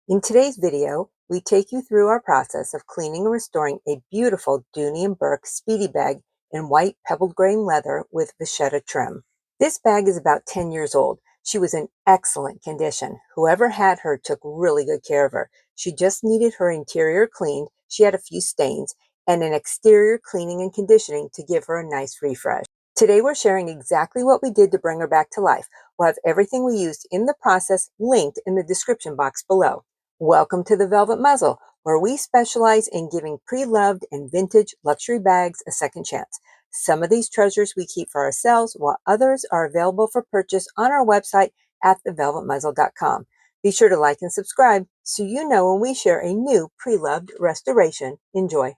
In today's video, we take you through our process of cleaning and restoring a beautiful Dooney and Bourke Speedy bag in white pebbled grain leather with vachetta trim. This bag is about 10 years old. She was in excellent condition. Whoever had her took really good care of her. She just needed her interior cleaned, she had a few stains, and an exterior cleaning and conditioning to give her a nice refresh. Today we're sharing exactly what we did to bring her back to life. We'll have everything we used in the process linked in the description box below. Welcome to the Velvet Muzzle, where we specialize in giving pre-loved and vintage luxury bags a second chance. Some of these treasures we keep for ourselves, while others are available for purchase on our website at thevelvetmuzzle.com. Be sure to like and subscribe so you know when we share a new pre-loved restoration. Enjoy.